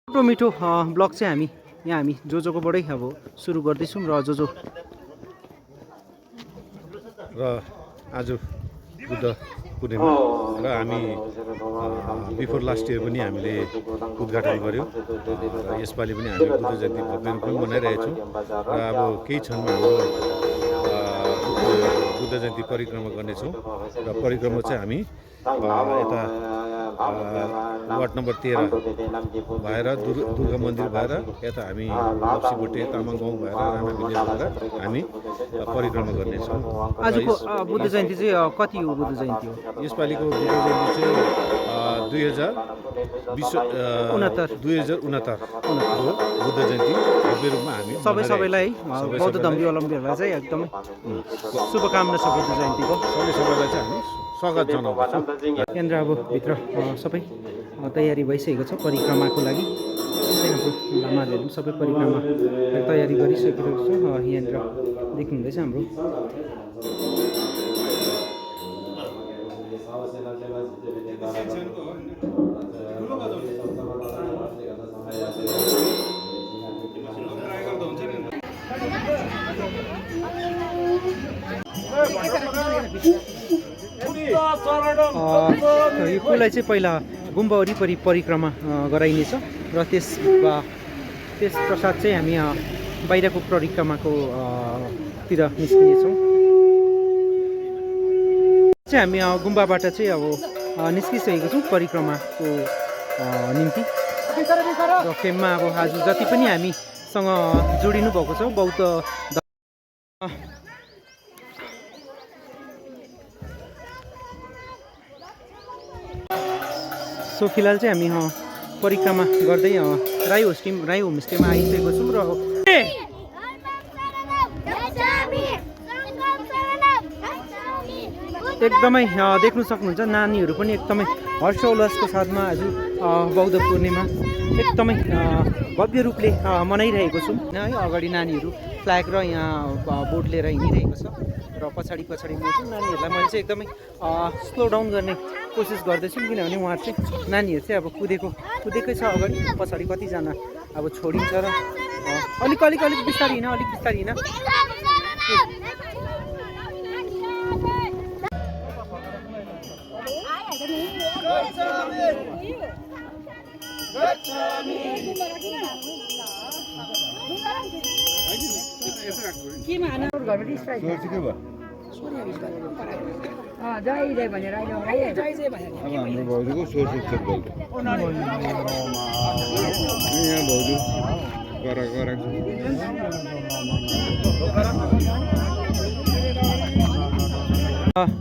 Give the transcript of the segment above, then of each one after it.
मिठो मिठो ब्लग चाहिँ हामी जोजोकोबाटै अब सुरु गर्दैछौँ र जोजो र आज बुद्ध पूर्णिमा र हामी बिफोर लास्ट इयर पनि हामीले उद्घाटन गर्यौँ र यसपालि पनि हामी बुद्ध जयन्ती भव्य रूपमा मनाइरहेछौँ र अब केही क्षणमा हाम्रो बुद्ध जयन्ती परिक्रमा गर्नेछौँ र परिक्रमा चाहिँ हामी यता वार्ड नम्बर 13 भएर दुर्गा मन्दिर भएर यता हामी लप्सीबोटे तामाङ गाउँ भएर रामा भिलेज भएर हामी परिक्रमा गर्नेछौँ। आजको बुद्ध जयन्ती चाहिँ कति हो बुद्ध जयन्ती हो? यसपालिको बुद्ध जयन्ती चाहिँ 2069 हो बुद्ध जयन्ती भव्य रूपमा हामी सबैलाई बौद्ध धर्मावलम्बीहरूलाई चाहिँ एकदमै शुभकामना छ बुद्ध जयन्तीको। सबैलाई चाहिँ हामी स्वागत जनाउँछौँ। यहाँनिर अब भित्र सबै तयारी भइसकेको छ परिक्रमाको लागि। हाम्रो लामाहरूले पनि सबै परिक्रमा तयारी गरिसकेको छ। यहाँनिर देख्नुहुँदैछ हाम्रो यो पुललाई चाहिँ पहिला गुम्बा वरिपरि परिक्रमा गराइनेछ र त्यस पश्चात चाहिँ हामी बाहिरको परिक्रमाको तिर निस्किनेछौँ। चाहिँ हामी गुम्बाबाट चाहिँ अब निस्किसकेको छौँ परिक्रमाको निम्ति र फेममा अब आज जति पनि हामीसँग जोडिनु भएको छ बौद्ध सो फिलहाल चाहिँ हामी परिक्रमा गर्दै राई होमस्टेमा आइसकेको छौँ र एकदमै देख्नु सक्नुहुन्छ नानीहरू पनि एकदमै हर्षोल्लासको साथमा आज बौद्ध पूर्णिमा एकदमै भव्य रूपले मनाइरहेको छौँ है। अगाडि नानीहरू फ्ल्याग र यहाँ बोर्ड लिएर हिँडिरहेको छ र पछाडि म छौँ। नानीहरूलाई मैले चाहिँ एकदमै स्लो डाउन गर्ने कोसिस गर्दैछु किनभने उहाँहरू चाहिँ नानीहरू चाहिँ अब कुदेकै छ अगाडि पछाडि कतिजना अब छोडिन्छ र अलिक बिस्तारै हिँड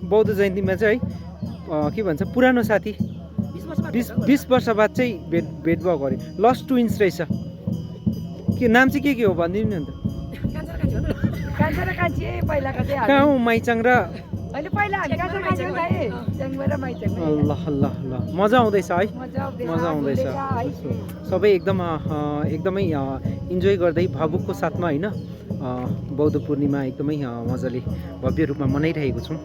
बौद्ध जयन्तीमा चाहिँ के भन्छ पुरानो साथी 20 वर्ष बाद चाहिँ भेटभाव गरे लस्ट ट्विन्स रहेछ। के नाम चाहिँ के हो भनिदिनु नि अन्त। कहाँ हो माइचाङ र ल मजा आउँदैछ है मजा आउँदैछ सबै एकदमै इन्जोय गर्दै भावुकको साथमा होइन बौद्ध पूर्णिमा एकदमै मजाले भव्य रूपमा मनाइरहेको छौँ।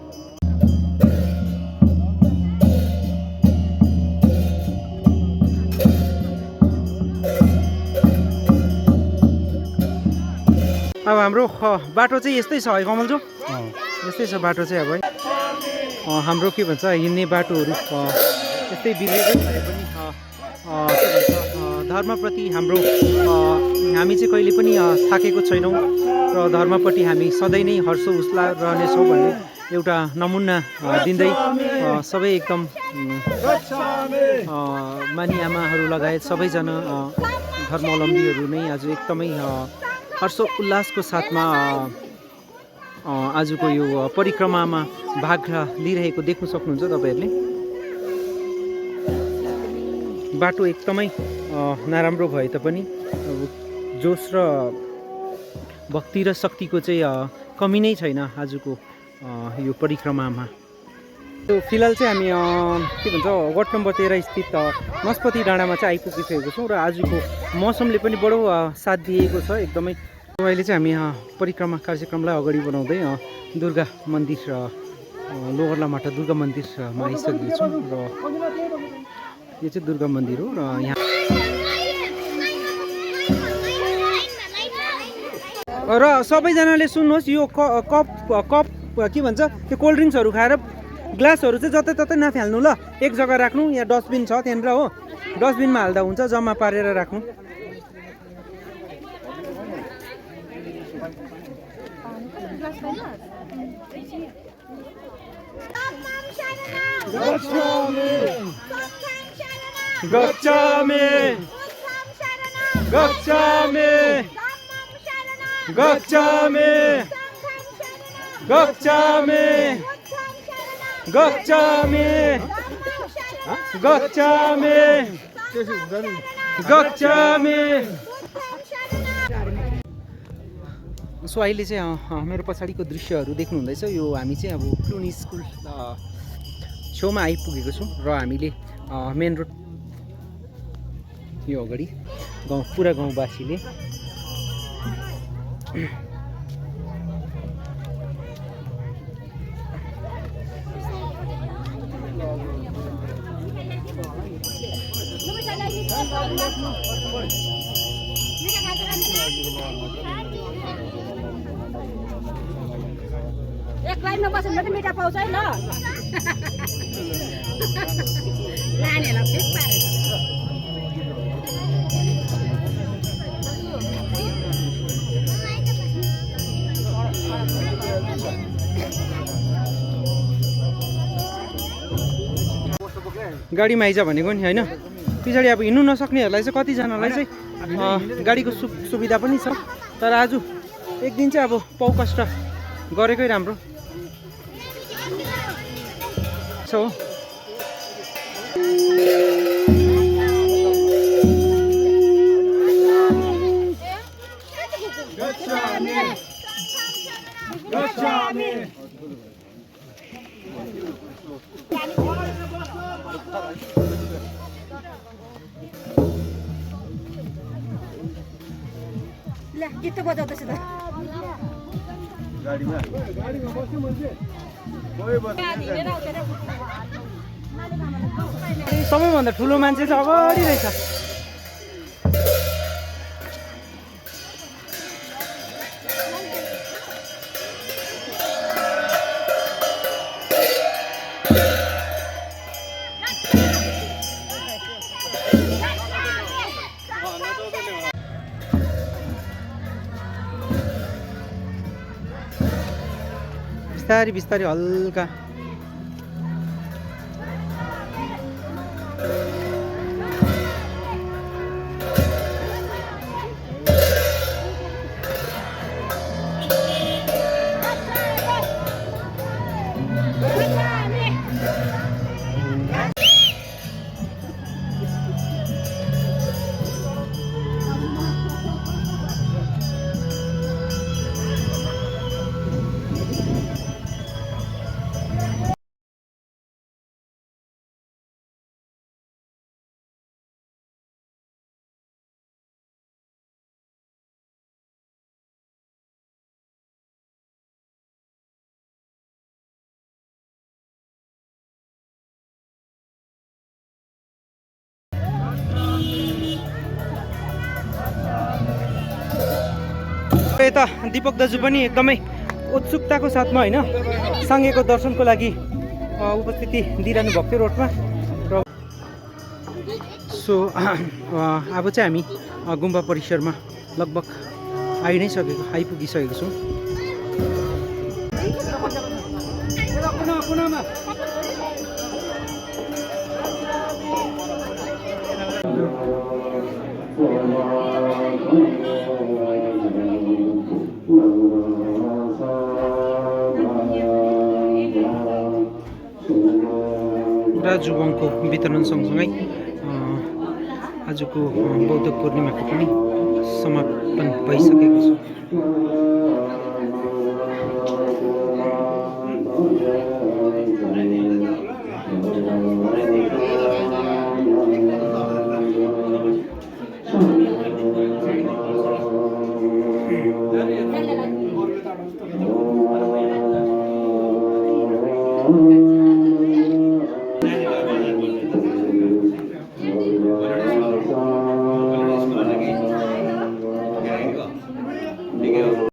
अब हाम्रो बाटो चाहिँ यस्तै छ है कमलजो, यस्तै छ बाटो चाहिँ अब है हाम्रो के भन्छ हिँड्ने बाटोहरू यस्तै बिग्रेको भए पनि के भन्छ धर्मप्रति हामी चाहिँ कहिले पनि थाकेको छैनौँ र धर्मप्रति हामी सधैँ नै हर्ष उल्लास रहनेछौँ भन्ने एउटा नमुना दिँदै सबै एकदम मानी आमाहरू लगायत सबैजना धर्मावलम्बीहरू नै आज एकदमै हर्ष उल्लासको साथमा आजको यो परिक्रमामा भाग लिइरहेको देख्न सक्नुहुन्छ तपाईँहरूले। बाटो एकदमै नराम्रो भए तापनि अब जोस र भक्ति र शक्तिको चाहिँ कमी नै छैन आजको यो परिक्रमामा। फिलहाल चाहिँ हामी के भन्छ वार्ड नम्बर 13 स्थित नस्पति डाँडामा चाहिँ आइपुगिसकेको छौँ र आजको मौसमले पनि बडो साथ दिएको छ एकदमै। अहिले चाहिँ हामी परिक्रमा कार्यक्रमलाई अगाडि बढाउँदै दुर्गा मन्दिर लोवर लामाहट्टा दुर्गा मन्दिरमा आइसकेको छौँ र यो चाहिँ दुर्गा मन्दिर हो र यहाँ र सबैजनाले सुन्नुहोस्, यो कप कप के भन्छ त्यो कोल्ड ड्रिङ्क्सहरू खाएर ग्लासहरू चाहिँ जतै नफाल्नु ल। एक जग्गा राख्नु, यहाँ डस्टबिन छ त्यहाँनिर हो, डस्टबिनमा हाल्दा हुन्छ, जम्मा पारेर राख्नु। गच्छामि गच्छामि गच्छामि गच्छामि गच्छामि गच्छामि गच्छामि। सो अहिले चाहिँ मेरो पछाडिको दृश्यहरू देख्नुहुँदैछ, यो हामी चाहिँ अब क्लुनी स्कुल छेउमा आइपुगेको छौँ र हामीले मेन रोड यो अगाडि पुरा गाउँवासीले एक लाइनमा बस्यो भने मिठा पाउँछ है ल। नानीहरूलाई फेक पारेर गाडीमा आइज भनेको नि होइन। पछाडि अब हिँड्नु नसक्नेहरूलाई चाहिँ कतिजनालाई चाहिँ गाडीको सुविधा पनि छ, तर आज एक दिन चाहिँ अब पाउ कष्ट गरेकै राम्रो छ हो। ल गीत बजाउँदैछ त। सबैभन्दा ठुलो मान्छे चाहिँ अगाडि रहेछ। बिस्तारी बिस्तारी हल्का यता दीपक दाजु पनि एकदमै उत्सुकताको साथमा होइन साङ्गेको दर्शनको लागि उपस्थिति दिइरहनु भएको थियो रोडमा। र सो अब चाहिँ हामी गुम्बा परिसरमा लगभग आइपुगिसकेको छौँ। राजुवङको वितरण सँगसँगै आजको बौद्ध पूर्णिमाको पनि समापन भइसकेको छ।